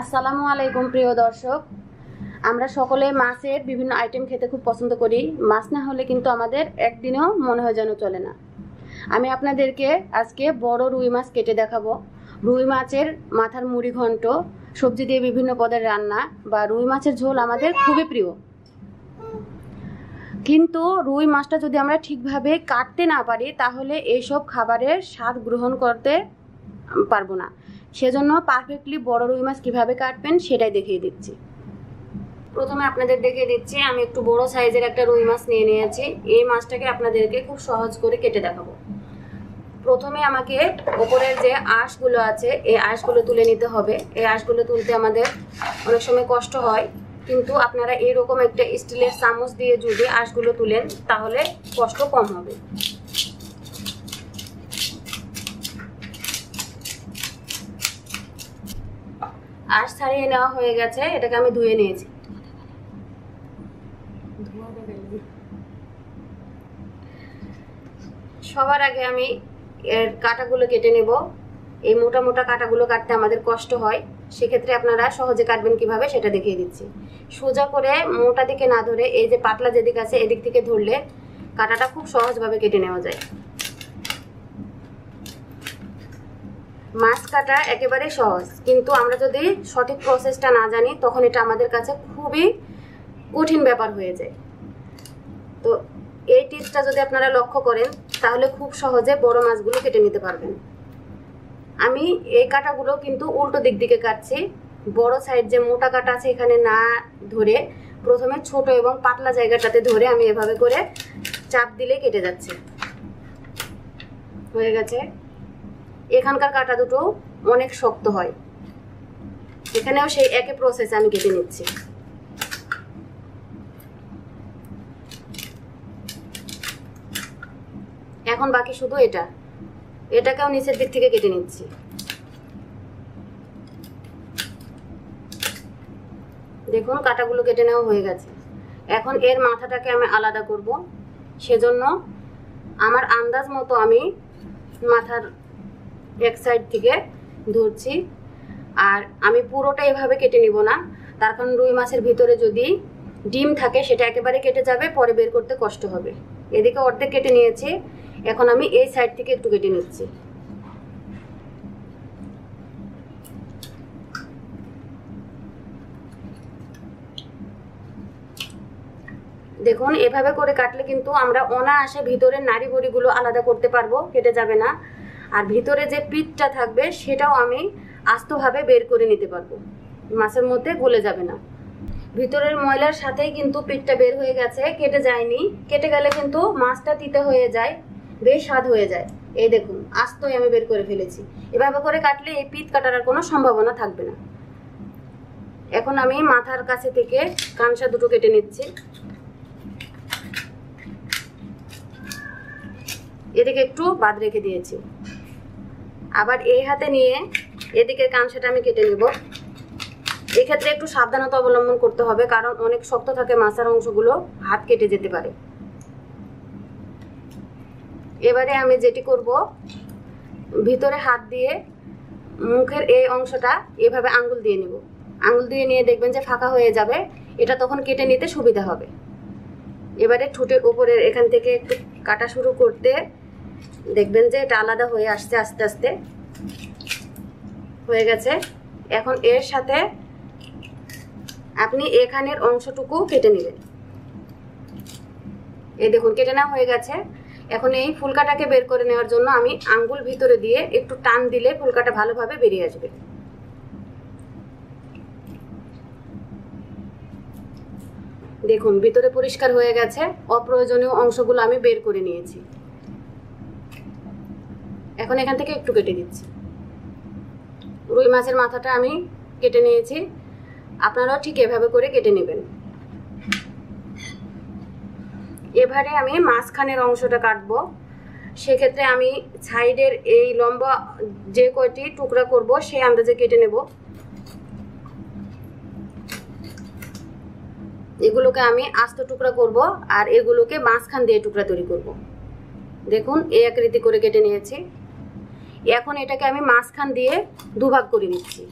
আসসালামু আলাইকুম প্রিয় দর্শক, আমরা সকলে মাছের বিভিন্ন আইটেম খেতে খুব পছন্দ করি। মাছ না হলে কিন্তু আমাদের একদিনও মনে হয় যেন চলে না। আমি আপনাদেরকে আজকে বড় রুই মাছ কেটে দেখাবো। রুই মাছের মাথার মুড়ি ঘন্ট, সবজি দিয়ে বিভিন্ন পদের রান্না বা রুই মাছের ঝোল আমাদের খুবই প্রিয়। কিন্তু রুই মাছটা যদি আমরা ঠিকভাবে কাটতে না পারি তাহলে এইসব খাবারের স্বাদ গ্রহণ করতে পারবো না। সেজন্য পারফেক্টলি বড় রুই মাছ কীভাবে কাটবেন সেটাই দেখিয়ে দিচ্ছি। প্রথমে আপনাদের দেখিয়ে দিচ্ছি, আমি একটু বড় সাইজের একটা রুই মাছ নিয়ে নিয়েছি। এই মাছটাকে আপনাদেরকে খুব সহজ করে কেটে দেখাবো। প্রথমে আমাকে ওপরের যে আঁশগুলো আছে এই আঁশগুলো তুলে নিতে হবে। এই আঁশগুলো তুলতে আমাদের অনেক সময় কষ্ট হয়, কিন্তু আপনারা এরকম একটা স্টিলের চামচ দিয়ে যদি আঁশগুলো তুলেন তাহলে কষ্ট কম হবে। আঁশ ছাড়িয়ে নেওয়া হয়ে গেছে, এটাকে আমি ধুয়ে নিয়েছি। সবার আগে আমি এর কাঁটাগুলো কেটে নেব। এই মোটা মোটা কাঁটাগুলো কাটতে আমাদের কষ্ট হয়, সেক্ষেত্রে আপনারা সহজে কাটবেন কিভাবে সেটা দেখিয়ে দিচ্ছি। সোজা করে মোটা দিকে না ধরে এই যে পাতলা যেদিক আছে এদিক থেকে ধরলে কাঁটাটা খুব সহজভাবে কেটে নেওয়া যায়। মাছ কাটা একেবারে সহজ, কিন্তু আমরা যদি সঠিক প্রসেসটা না জানি তখন এটা আমাদের কাছে খুবই কঠিন ব্যাপার হয়ে যায়। তো এই টিপসটা যদি আপনারা লক্ষ্য করেন তাহলে খুব সহজে বড় মাছগুলো কেটে নিতে পারবেন। আমি এই কাঁটাগুলো কিন্তু উল্টো দিক দিকে কাটছি। বড় সাইড যে মোটা কাঁটা আছে এখানে না ধরে প্রথমে ছোট এবং পাতলা জায়গাটাতে ধরে আমি এভাবে করে চাপ দিলে কেটে যাচ্ছে। হয়ে গেছে। এখানকার কাঁটা দুটো অনেক শক্ত হয়, এখানেও সেই একই প্রসেস আমি কেটে নিচ্ছি। এখন বাকি শুধু এটাকেও নিচের দিক থেকে কেটে নিচ্ছি। দেখুন কাঁটাগুলো কেটে নেওয়া হয়ে গেছে। এখন এর মাথাটাকে আমি আলাদা করব, সেজন্য আমার আন্দাজ মতো আমি মাথার এক সাইড থেকে ধরছি। আর আমি পুরোটা এভাবে কেটে নিব না, তার কারণ রুই মাছের ভিতরে যদি ডিম থাকে সেটা একেবারে কেটে যাবে, পরে বের করতে কষ্ট হবে। এদিকে অর্ধেক কেটে নিয়েছি, এখন আমি এই সাইড থেকে একটু কেটে নিচ্ছি। দেখুন এভাবে করে কাটলে কিন্তু আমরা অনায়াসে ভিতরের নাড়ি বড়িগুলো আলাদা করতে পারবো, কেটে যাবে না। আর ভিতরে যে পিঠটা থাকবে সেটাও আমি আস্তভাবে বের করে নিতে পারবো, মাছের মধ্যে গলে যাবে না। ভিতরের ময়লার সাথেই কিন্তু পিঠটা বের হয়ে গেছে, কেটে যায়নি। কেটে গেলে কিন্তু মাছটা তিতে হয়ে যায়, বেশ স্বাদ হয়ে যায়। এই দেখুন আস্তই আমি বের করে ফেলেছি। এভাবে করে কাটলে এই পিঠ কাটার কোনো সম্ভাবনা থাকবে না। এখন আমি মাথার কাছে থেকে কানসা দুটো কেটে নিচ্ছি। এদিকে একটু বাদ রেখে দিয়েছি। আবার এই হাতে নিয়ে এদিকে কানসাটা আমি কেটে নেব। এক্ষেত্রে একটু সাবধানতা অবলম্বন করতে হবে, কারণ অনেক শক্ত থাকে মাছের অংশগুলো, হাত কেটে যেতে পারে। এবারে আমি যেটি করব, ভিতরে হাত দিয়ে মুখের এই অংশটা এভাবে আঙ্গুল দিয়ে নেব। আঙ্গুল দিয়ে নিয়ে দেখবেন যে ফাঁকা হয়ে যাবে, এটা তখন কেটে নিতে সুবিধা হবে। এবারে ঠোঁটের উপরের এখান থেকে একটু কাটা শুরু করতে দেখবেন যে এটা আলাদা হয়ে আসছে আস্তে আস্তে। হয়ে গেছে। এখন এর সাথে আপনি এখানের অংশটুকু কেটে নেবেন। এই দেখুন কেটে নেওয়া হয়ে গেছে। এখন এই ফুলকাটাকে বের করে নেওয়ার জন্য আমি আঙ্গুল ভিতরে দিয়ে একটু টান দিলে ফুলকাটা ভালোভাবে বেরিয়ে আসবে। দেখুন ভিতরে পরিষ্কার হয়ে গেছে, অপ্রয়োজনীয় অংশগুলো আমি বের করে নিয়েছি। এখন এখান থেকে একটু কেটে দিচ্ছি। রুই মাছের মাথাটা আমি কেটে নিয়েছি, আপনারাও ঠিক এভাবে করে কেটে নেবেন। এবারে আমি মাঝখানের অংশটা কাটবো। সেক্ষেত্রে আমি সাইডের এই লম্বা যে কয়টি টুকরা করব সেই আন্দাজে কেটে নেব। এগুলোকে আমি আস্ত টুকরা করব আর এগুলোকে মাঝখান দিয়ে টুকরা তৈরি করব। দেখুন এই আকৃতি করে কেটে নিয়েছি। এখন এটাকে আমি মাঝখান দিয়ে দুভাগ করে নিচ্ছি।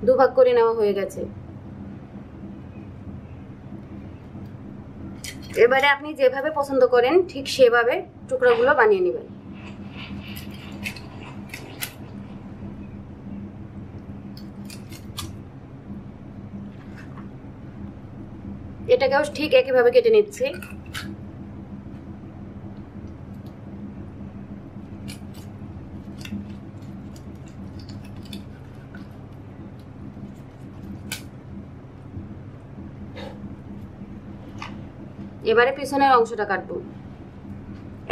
দুভাগ করে নেওয়া হয়ে গেছে। এবারে আপনি যেভাবে পছন্দ করেন ঠিক সেভাবে টুকরাগুলো বানিয়ে নেবেন। এটাকেও ঠিক একইভাবে কেটে নিচ্ছি। এবারে পিছনের অংশটা কাটবো।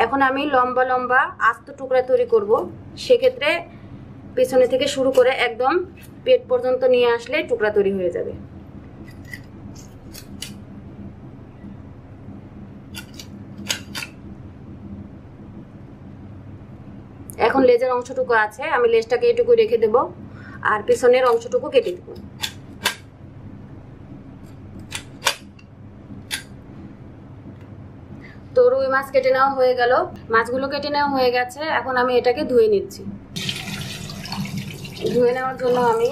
এখন আমি লম্বা লম্বা আস্ত টুকরা তৈরি করব। সেক্ষেত্রে পিছনে থেকে শুরু করে একদম পেট পর্যন্ত নিয়ে আসলে টুকরা তৈরি হয়ে যাবে। এখন লেজের অংশটুকু আছে, আমি লেজটাকে এটুকু রেখে দেব আর পিছনের অংশটুকু কেটে দেব। তো রুই মাছ কেটে নেওয়া হয়ে গেল, মাছগুলো কেটে নেওয়া হয়ে গেছে। এখন আমি এটাকে ধুয়ে নিচ্ছি। ধুয়ে নেওয়ার জন্য আমি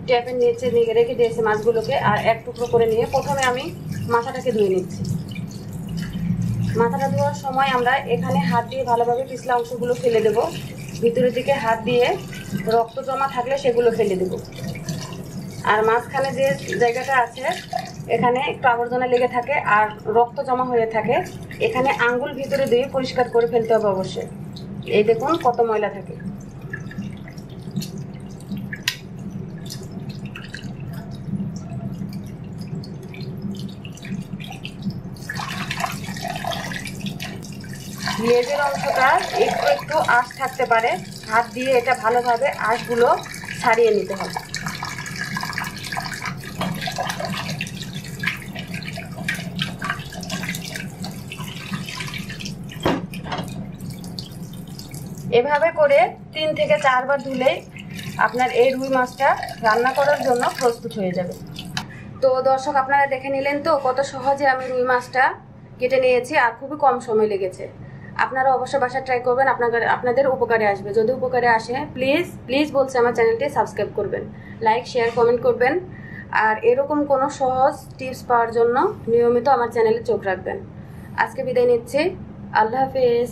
ট্যাপের নিচে রেখে দিয়েছি মাছগুলোকে, আর এক টুকরো করে নিয়ে প্রথমে আমি মাথাটাকে ধুয়ে নিচ্ছি। মাথাটা ধোয়ার সময় আমরা এখানে হাত দিয়ে ভালোভাবে পিছলা অংশগুলো ফেলে দেব। ভিতরের দিকে হাত দিয়ে রক্ত জমা থাকলে সেগুলো ফেলে দেব। আর মাঝখানে যে জায়গাটা আছে এখানে একটু আবর্জনা লেগে থাকে আর রক্ত জমা হয়ে থাকে, এখানে আঙ্গুল ভিতরে দিয়ে পরিষ্কার করে ফেলতে হবে অবশ্যই। এই দেখুন কত ময়লা থাকে। লেজের অংশটা একটু একটু আঁশ থাকতে পারে, হাত দিয়ে এটা ভালোভাবে আঁশগুলো ছাড়িয়ে নিতে হবে। এভাবে করে 3 থেকে 4 বার ধুলে আপনার এই রুই মাছটা রান্না করার জন্য প্রস্তুত হয়ে যাবে। তো দর্শক, আপনারা দেখে নিলেন তো কত সহজে আমি রুই মাছটা কেটে নিয়েছি আর খুবই কম সময় লেগেছে। আপনারা অবশ্যই বাসায় ট্রাই করবেন, আপনাদের উপকারে আসবে। যদি উপকারে আসে প্লিজ বলছে আমার চ্যানেলটি সাবস্ক্রাইব করবেন, লাইক শেয়ার কমেন্ট করবেন। আর এরকম কোনো সহজ টিপস পাওয়ার জন্য নিয়মিত আমার চ্যানেলে চোখ রাখবেন। আজকে বিদায় নিচ্ছি, আল্লাহ হাফেজ।